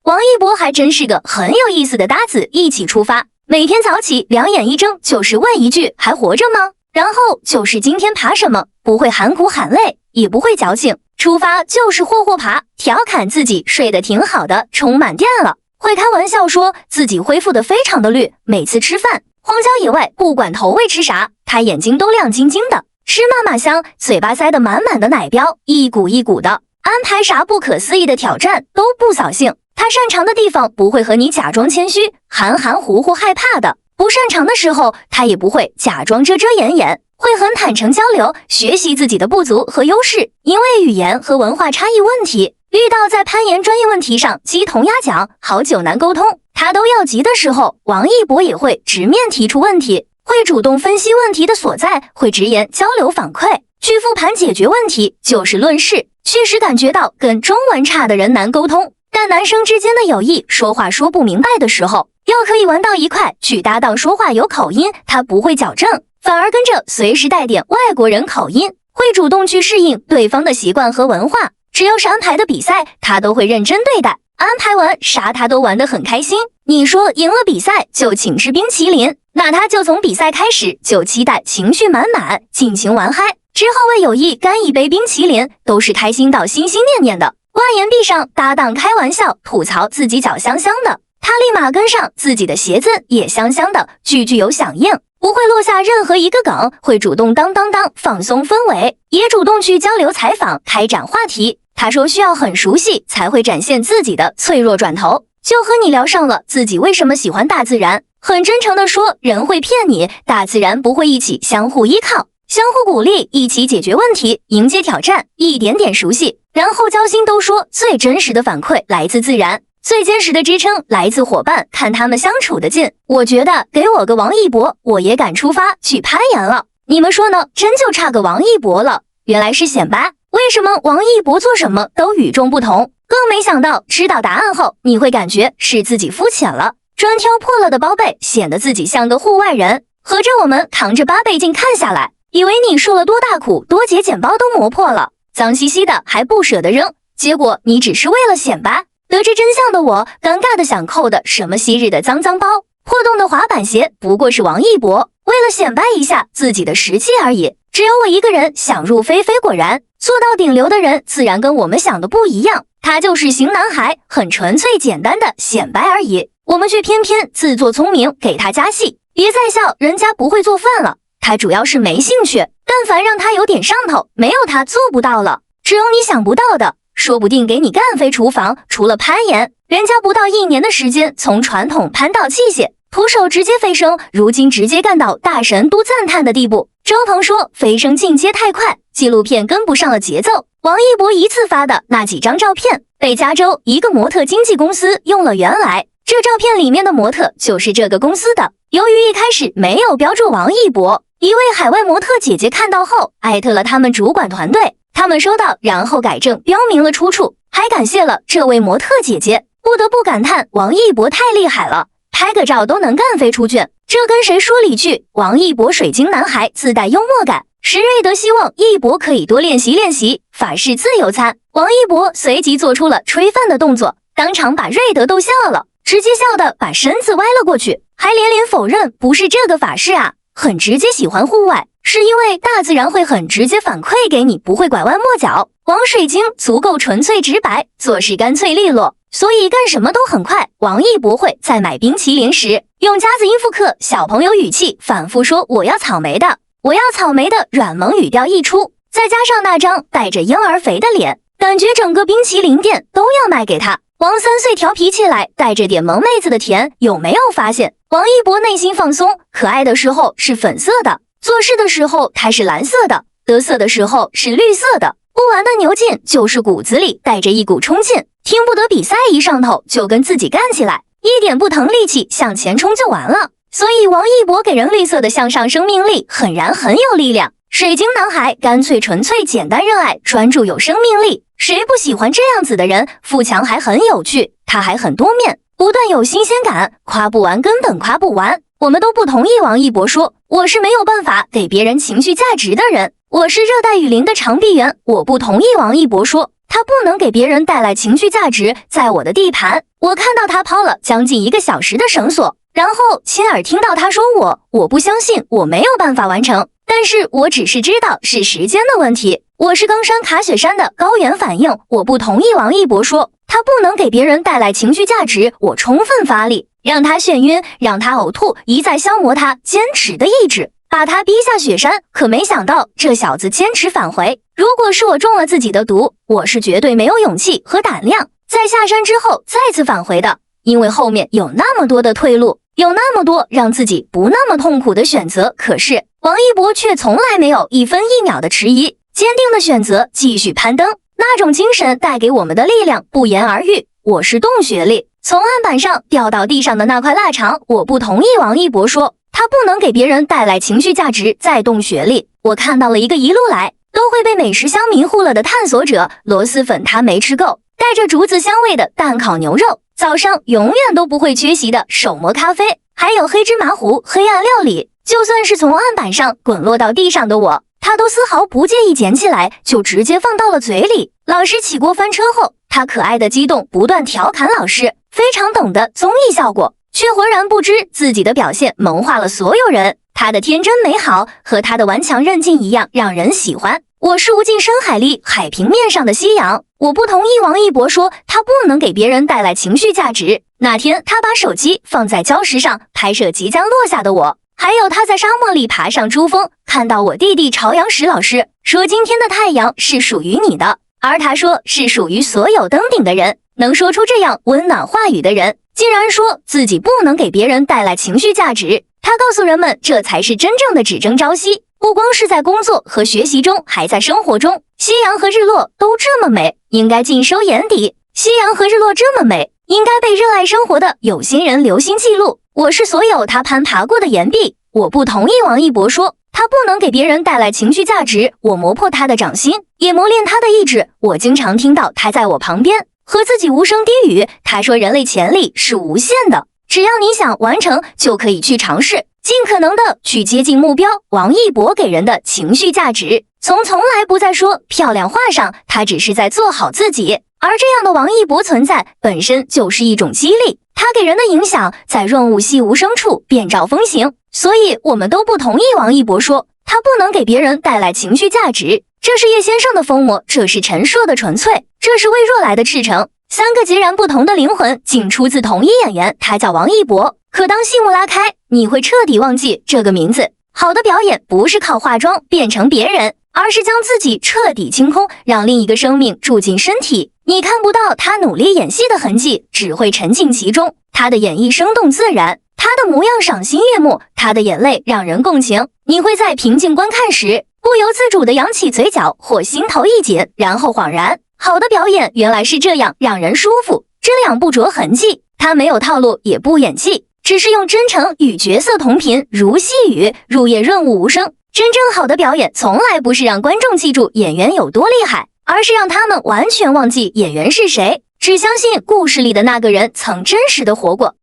王一博还真是个很有意思的搭子，一起出发。每天早起两眼一睁就是问一句还活着吗？然后就是今天爬什么，不会喊苦喊累，也不会矫情，出发就是霍爬，调侃自己睡得挺好的，充满电了。会开玩笑说自己恢复得非常的绿，每次吃饭荒郊野外不管投喂吃啥，他眼睛都亮晶晶的，吃嘛嘛香，嘴巴塞得满满的奶膘，一股一股的，安排啥不可思议的挑战都不扫兴。他擅长的地方不会和你假装谦虚，含含糊糊害怕的，不擅长的时候他也不会假装遮遮掩掩，会很坦诚交流，学习自己的不足和优势。因为语言和文化差异问题，遇到在攀岩专业问题上鸡同鸭讲，好久难沟通，他都要急的时候，王一博也会直面提出问题，会主动分析问题的所在，会直言交流反馈，去复盘解决问题，就事论事。确实感觉到跟中文差的人难沟通，但男生之间的友谊，说话说不明白的时候，又可以玩到一块去。搭档说话有口音，他不会矫正，反而跟着随时带点外国人口音，会主动去适应对方的习惯和文化。只要是安排的比赛，他都会认真对待，安排完啥他都玩得很开心。你说赢了比赛就请吃冰淇淋，那他就从比赛开始就期待，情绪满满，尽情玩嗨，之后为友谊干一杯冰淇淋，都是开心到心心念念的。万言壁上搭档开玩笑吐槽自己脚香香的，他立马跟上，自己的鞋子也香香的，句句有响应，不会落下任何一个梗，会主动当放松氛围，也主动去交流采访，开展话题。他说需要很熟悉才会展现自己的脆弱，转头就和你聊上了自己为什么喜欢大自然，很真诚地说人会骗你，大自然不会，一起相互依靠，相互鼓励，一起解决问题，迎接挑战，一点点熟悉，然后交心。都说最真实的反馈来自自然，最坚实的支撑来自伙伴，看他们相处的近。我觉得给我个王一博，我也敢出发去攀岩了。你们说呢？真就差个王一博了。原来是显摆，为什么王一博做什么都与众不同？更没想到知道答案后，你会感觉是自己肤浅了，专挑破了的包被，显得自己像个户外人。合着我们扛着8倍镜看下来，以为你受了多大苦，多节俭包都磨破了，脏兮兮的还不舍得扔，结果你只是为了显摆。得知真相的我，尴尬的想扣的什么昔日的脏包，破洞的滑板鞋不过是王一博为了显摆一下自己的实际而已。只有我一个人想入非非，果然做到顶流的人自然跟我们想的不一样，他就是型男孩，很纯粹简单的显摆而已，我们却偏偏自作聪明给他加戏。别再笑人家不会做饭了，他主要是没兴趣，但凡让他有点上头，没有他做不到了。只有你想不到的，说不定给你干飞厨房。除了攀岩，人家不到1年的时间从传统攀到器械，徒手直接飞升，如今直接干到大神都赞叹的地步。周鹏说飞升进阶太快，纪录片跟不上了节奏。王一博一次发的那几张照片被加州一个模特经纪公司用了，原来这照片里面的模特就是这个公司的。由于一开始没有标注王一博，一位海外模特姐姐看到后艾特了他们主管团队，他们收到然后改正，标明了出处，还感谢了这位模特姐姐。不得不感叹王一博太厉害了，拍个照都能干飞出卷。这跟谁说理去？王一博水晶男孩自带幽默感，石瑞德希望一博可以多练习练习法式自由餐。王一博随即做出了吹饭的动作，当场把瑞德逗笑了，直接笑得把身子歪了过去，还连连否认不是这个法式啊，很直接。喜欢户外是因为大自然会很直接反馈给你，不会拐弯抹角。王水晶足够纯粹直白，做事干脆利落，所以干什么都很快。王一博会在买冰淇淋时用夹子音复刻小朋友语气，反复说我要草莓的，我要草莓的，软萌语调一出，再加上那张带着婴儿肥的脸，感觉整个冰淇淋店都要卖给他。王3岁调皮起来带着点萌妹子的甜，有没有发现王一博内心放松，可爱的时候是粉色的，做事的时候他是蓝色的，得瑟的时候是绿色的，不玩的牛劲就是骨子里带着一股冲劲，听不得比赛一上头就跟自己干起来，一点不腾力气向前冲就完了。所以王一博给人绿色的向上生命力，很燃很有力量。水晶男孩干脆纯粹简单热爱专注有生命力，谁不喜欢这样子的人？富强还很有趣，他还很多面，不断有新鲜感，夸不完，根本夸不完。我们都不同意王一博说我是没有办法给别人情绪价值的人，我是热带雨林的长臂猿。我不同意王一博说他不能给别人带来情绪价值。在我的地盘，我看到他抛了将近1个小时的绳索，然后亲耳听到他说我不相信，我没有办法完成，但是我只是知道是时间的问题。我是冈山卡雪山的高原反应，我不同意王一博说他不能给别人带来情绪价值。我充分发力，让他眩晕，让他呕吐，一再消磨他坚持的意志，把他逼下雪山。可没想到这小子坚持返回，如果是我中了自己的毒，我是绝对没有勇气和胆量在下山之后再次返回的，因为后面有那么多的退路，有那么多让自己不那么痛苦的选择。可是王一博却从来没有1分1秒的迟疑，坚定的选择继续攀登，那种精神带给我们的力量不言而喻。我是洞穴里从案板上掉到地上的那块腊肠。我不同意王一博说他不能给别人带来情绪价值。在洞穴里，我看到了一个一路来都会被美食香迷糊了的探索者。螺蛳粉他没吃够，带着竹子香味的蛋烤牛肉，早上永远都不会缺席的手磨咖啡，还有黑芝麻糊黑暗料理。就算是从案板上滚落到地上的我，他都丝毫不介意捡起来就直接放到了嘴里。老师起锅翻车后，他可爱的激动不断调侃老师，非常懂得综艺效果，却浑然不知自己的表现萌化了所有人。他的天真美好和他的顽强韧劲一样让人喜欢。我是无尽深海里海平面上的夕阳。我不同意王一博说他不能给别人带来情绪价值。那天他把手机放在礁石上拍摄即将落下的我，还有他在沙漠里爬上珠峰，看到我弟弟朝阳时，老师说今天的太阳是属于你的，而他说是属于所有登顶的人。能说出这样温暖话语的人，竟然说自己不能给别人带来情绪价值。他告诉人们，这才是真正的只争朝夕，不光是在工作和学习中，还在生活中。夕阳和日落都这么美，应该尽收眼底。夕阳和日落这么美，应该被热爱生活的有心人留心记录。我是所有他攀爬过的岩壁。我不同意王一博说他不能给别人带来情绪价值。我磨破他的掌心，也磨练他的意志。我经常听到他在我旁边和自己无声低语，他说人类潜力是无限的，只要你想完成，就可以去尝试，尽可能的去接近目标。王一博给人的情绪价值，从来不在说漂亮话上，他只是在做好自己。而这样的王一博存在本身就是一种激励，他给人的影响在润物细无声处便兆风行。所以我们都不同意王一博说他不能给别人带来情绪价值。这是叶先生的疯魔，这是陈硕的纯粹，这是魏若来的赤诚。三个截然不同的灵魂仅出自同一演员，他叫王一博。可当戏幕拉开，你会彻底忘记这个名字。好的表演不是靠化妆变成别人，而是将自己彻底清空，让另一个生命住进身体。你看不到他努力演戏的痕迹，只会沉浸其中。他的演绎生动自然，他的模样赏心悦目，他的眼泪让人共情。你会在平静观看时不由自主地扬起嘴角或心头一紧，然后恍然，好的表演原来是这样让人舒服，质量不着痕迹。他没有套路也不演技，只是用真诚与角色同频，如细雨入夜，润物无声。真正好的表演从来不是让观众记住演员有多厉害，而是让他们完全忘记演员是谁，只相信故事里的那个人曾真实的活过。